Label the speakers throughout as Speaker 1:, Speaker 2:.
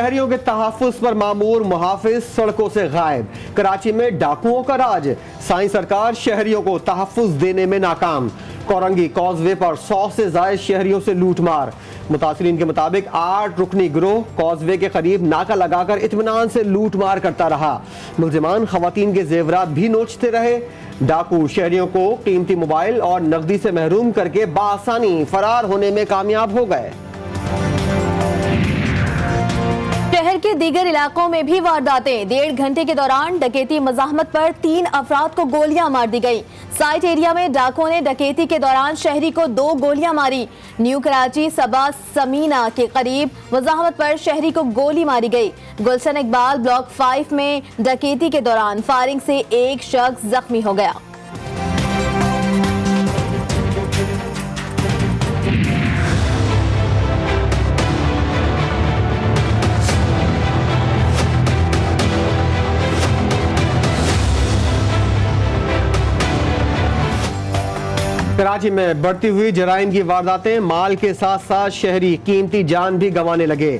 Speaker 1: शहरियों के तहफ्फुज़ पर मामूर मुहाफिज सड़कों से गायब। कराची में डाकुओं का राज। साई सरकार शहरियों को तहफ्फुज़ देने में नाकाम। कोरंगी कॉजवे पर 100 से जायद शहरियों से लूटमार। मुतासिरीन के मुताबिक 8 रुकनी गिरोह कॉजवे के करीब नाका लगाकर इत्मीनान से लूटमार करता रहा। मुल्जिमान खवातीन के जेवरात भी नोचते रहे। डाकू शहरियों को कीमती मोबाइल और नकदी से महरूम करके बासानी फरार होने में कामयाब हो गए।
Speaker 2: शहर के दीगर इलाकों में भी वारदातें। 1.5 घंटे के दौरान डकैती मज़ाहमत पर 3 अफराद को गोलियां मार दी गई। साइट एरिया में डाकुओं ने डकैती के दौरान शहरी को 2 गोलियां मारी। न्यू कराची सबा समीना के करीब मज़ाहमत पर शहरी को गोली मारी गई। गुलशन इकबाल ब्लॉक 5 में डकैती के दौरान फायरिंग से एक शख्स जख्मी हो गया।
Speaker 1: कराची में बढ़ती हुई जराइम की वारदातें, माल के साथ साथ शहरी कीमती जान भी गंवाने लगे।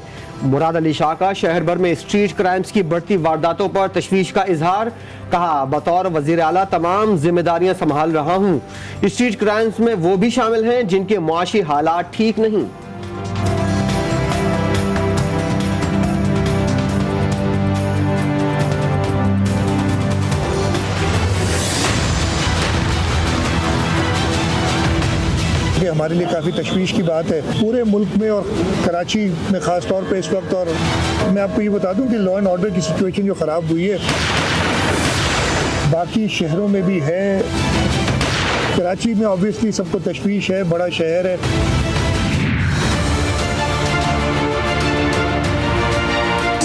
Speaker 1: मुराद अली शाह का शहर भर में स्ट्रीट क्राइम्स की बढ़ती वारदातों पर तशवीश का इजहार। कहा, बतौर वजीर आला तमाम जिम्मेदारियां संभाल रहा हूं। स्ट्रीट क्राइम्स में वो भी शामिल हैं जिनके मुआशी हालात ठीक नहीं।
Speaker 3: ये हमारे लिए काफ़ी तशवीश की बात है पूरे मुल्क में और कराची में ख़ास तौर पे इस वक्त। और मैं आपको ये बता दूं कि लॉ एंड ऑर्डर की सिचुएशन जो ख़राब हुई है बाकी शहरों में भी है। कराची में ऑब्वियसली सबको तशवीश है, बड़ा शहर है।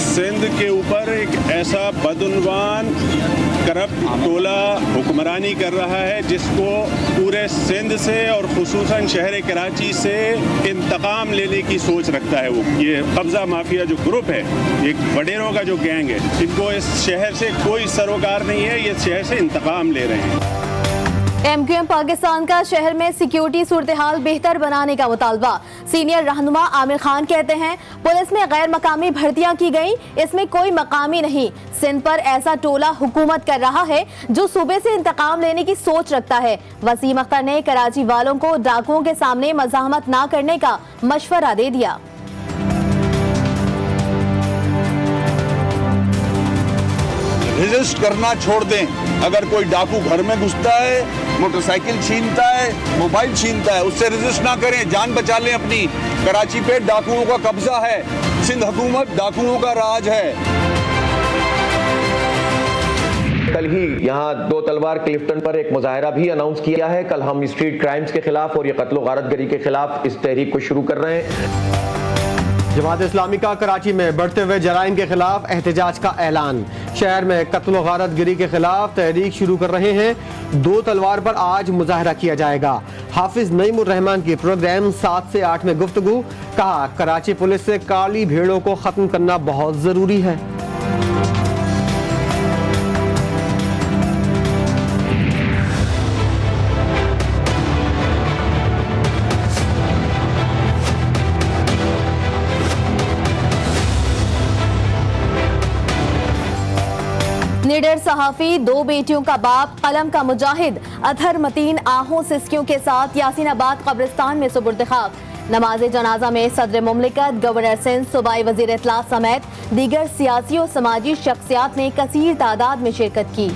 Speaker 4: सिंध के ऊपर एक ऐसा बदउनवान करप्ट टोला हुक्मरानी कर रहा है जिसको पूरे सिंध से और खुसूसन शहर कराची से इंतकाम लेने की सोच रखता है। वो ये कब्जा माफिया जो ग्रुप है, एक वडेरों का जो गैंग है, इनको इस शहर से कोई सरोकार नहीं है। ये शहर से इंतकाम ले रहे हैं।
Speaker 2: MQM पाकिस्तान का शहर में सिक्योरिटी सूरत हाल बेहतर बनाने का मुतालबा। सीनियर रहनुमा आमिर खान कहते हैं, पुलिस में गैर मकामी भर्तियां की गई, इसमें कोई मकामी नहीं। सिंध पर ऐसा टोला हुकूमत कर रहा है जो सूबे से इंतकाम लेने की सोच रखता है। वसीम अख्तर ने कराची वालों को डाकुओं के सामने मज़ाहमत ना करने का मशवरा दे दिया।
Speaker 5: रेजिस्ट करना छोड़ दें। अगर कोई डाकू घर में घुसता है, मोटरसाइकिल छीनता है, मोबाइल छीनता है, उससे रेजिस्ट ना करें, जान बचा लें अपनी। कराची पे डाकुओं का कब्जा है, सिंध हुकूमत डाकुओं का राज है।
Speaker 6: कल ही यहाँ 2 तलवार क्लिफ्टन पर एक मुजाहरा भी अनाउंस किया है। कल हम स्ट्रीट क्राइम्स के खिलाफ और ये कत्ल गारतगरी के खिलाफ इस तहरीक को शुरू कर रहे हैं।
Speaker 1: जमात इस्लामी का कराची में बढ़ते हुए जराइम के खिलाफ एहतजाज का ऐलान। शहर में कत्ल गारतगिरी के खिलाफ तहरीक शुरू कर रहे हैं। 2 तलवार पर आज मुजाहरा किया जाएगा। हाफिज नईमुर रहमान की प्रोग्राम 7 से 8 में गुफ्तगू। कहा, कराची पुलिस से काली भेड़ों को खत्म करना बहुत जरूरी है।
Speaker 2: निडर सहाफी, 2 बेटियों का बाप, कलम का मुजाहिद अतहर मतीन आहों सिस्कियों के साथ यासीनाबाद कब्रिस्तान में सुपुर्द खाक। नमाज जनाजा में सदर मुमलिकत, गवर्नर सिंध, सूबाई वजीर इत्तलात समेत दीगर सियासी और समाजी शख्सियात ने कसीर तादाद में शिरकत की।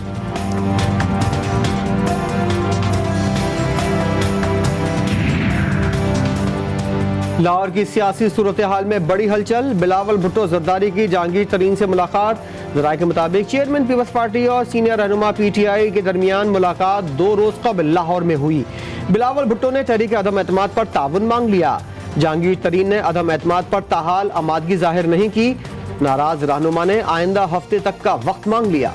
Speaker 1: लाहौर की सियासी सूरत हाल में बड़ी हलचल। बिलावल भुट्टो जरदारी की जहांगीर तरीन से मुलाकात। जराये के मुताबिक चेयरमैन पीपल्स पार्टी और सीनियर रहनुमा PTI के दरमियान मुलाकात 2 रोज कबल लाहौर में हुई। बिलावल भुट्टो ने तहरीक अदम एतमाद पर ताउन मांग लिया। जहांगीर तरीन ने अदम एतमाद पर ताहाल आमादगी जाहिर नहीं की। नाराज रहनुमा ने आइंदा हफ्ते तक का वक्त मांग लिया।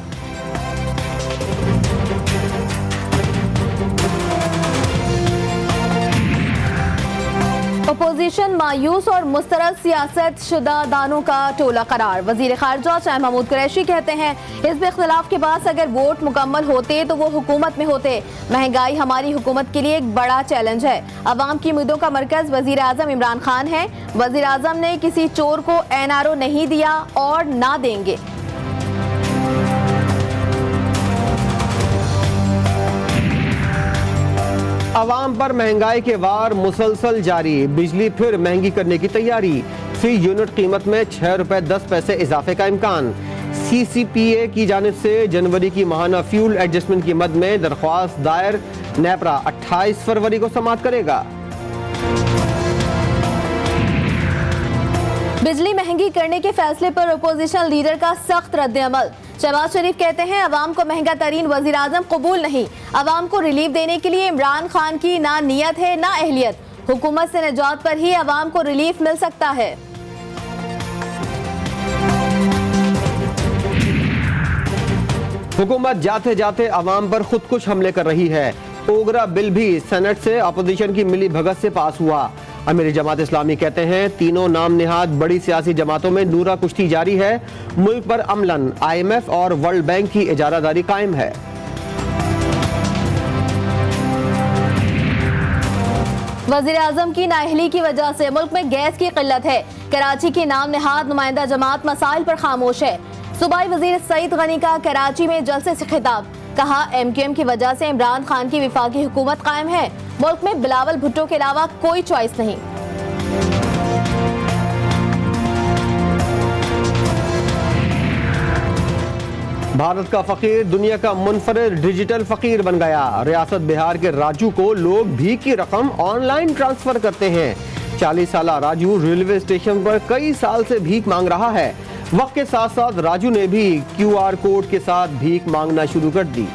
Speaker 2: अपोजिशन मायूस और मुस्तरद सियासत शुदा दानों का टोला करार। वजीर खारजा शाह महमूद कुरैशी कहते हैं हिज़्ब इख्तिलाफ के बाद अगर वोट मुकम्मल होते तो वो हुकूमत में होते। महंगाई हमारी हुकूमत के लिए एक बड़ा चैलेंज है। अवाम की उम्मीदों का मरकज वजीर आजम इमरान खान है। वजीर आजम ने किसी चोर को NRO नहीं दिया और ना देंगे।
Speaker 1: अवाम पर महंगाई के वार मुसलसल जारी। बिजली फिर महंगी करने की तैयारी। फी यूनिट कीमत में ₹6.10 इजाफे का इम्कान। CCPA की जानिब से जनवरी की माहाना फ्यूल एडजस्टमेंट की मद में दरख्वास्त दायर। नेपरा 28 फरवरी को समाअत करेगा।
Speaker 2: बिजली महंगी करने के फैसले पर अपोजिशन लीडर का सख्त रद्द-ए-अमल। शहबाज शरीफ कहते हैं अवाम को महंगा तरीन वजीर आजम कबूल नहीं। अवाम को रिलीफ देने के लिए इमरान खान की ना नीयत है ना अहलियत। हुकूमत से निजात पर ही अवाम को रिलीफ मिल सकता है।
Speaker 1: हुकूमत जाते जाते अवाम पर खुद कुछ हमले कर रही है। ओगरा बिल भी सेनेट से अपोजिशन की मिली भगत से पास हुआ। अमीर जमात इस्लामी कहते हैं तीनों नाम निहाद बड़ी सियासी जमातों में नूरा कुश्ती जारी है। मुल्क पर अमलन IMF और वर्ल्ड बैंक की इजारादारी कायम है।
Speaker 2: वजीर आजम की नाअहली की वजह से मुल्क में गैस की किल्लत है। कराची की नाम निहाद नुमाइंदा जमात मसाइल पर खामोश है। सूबाई वजीर सईद गनी का कराची में जलसे से खिताब। कहा MQM की वजह से इमरान खान की विफाकी हुकूमत कायम है। मुल्क में बिलावल भुट्टो के अलावा कोई चॉइस नहीं।
Speaker 1: भारत का फकीर दुनिया का मुनफरिद डिजिटल फकीर बन गया। रियासत बिहार के राजू को लोग भीख की रकम ऑनलाइन ट्रांसफर करते हैं। 40 साला राजू रेलवे स्टेशन पर कई साल से भीख मांग रहा है। वक्त के साथ साथ राजू ने भी QR कोड के साथ भीख मांगना शुरू कर दी।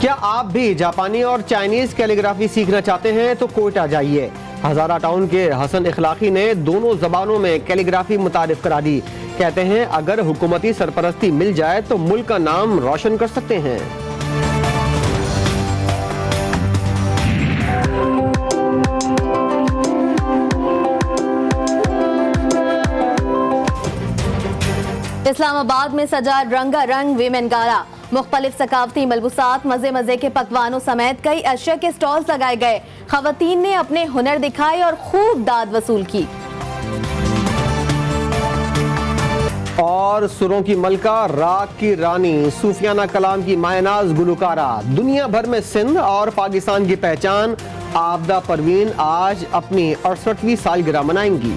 Speaker 1: क्या आप भी जापानी और चाइनीज कैलीग्राफी सीखना चाहते हैं तो कोयटा जाइए। हजारा टाउन के हसन इखलाकी ने दोनों जबानों में कैलीग्राफी मुतारिफ करा दी। कहते हैं अगर हुकूमती सरपरस्ती मिल जाए तो मुल्क का नाम रोशन कर सकते हैं।
Speaker 2: इस्लामाबाद में सजा रंगारंग वीमेन गाला। मुख्तलिफ सकाफती मलबूसात मजे मजे के पकवानों समेत कई अशिया के स्टॉल्स लगाए गए। खवातीन ने अपने हुनर दिखाए और खूब दाद वसूल की।
Speaker 1: और सुरों की मलका राग की रानी सूफियाना कलाम की मायनाज गुलकारा दुनिया भर में सिंध और पाकिस्तान की पहचान आबदा परवीन आज अपनी 68वीं सालगिरह मनाएंगी।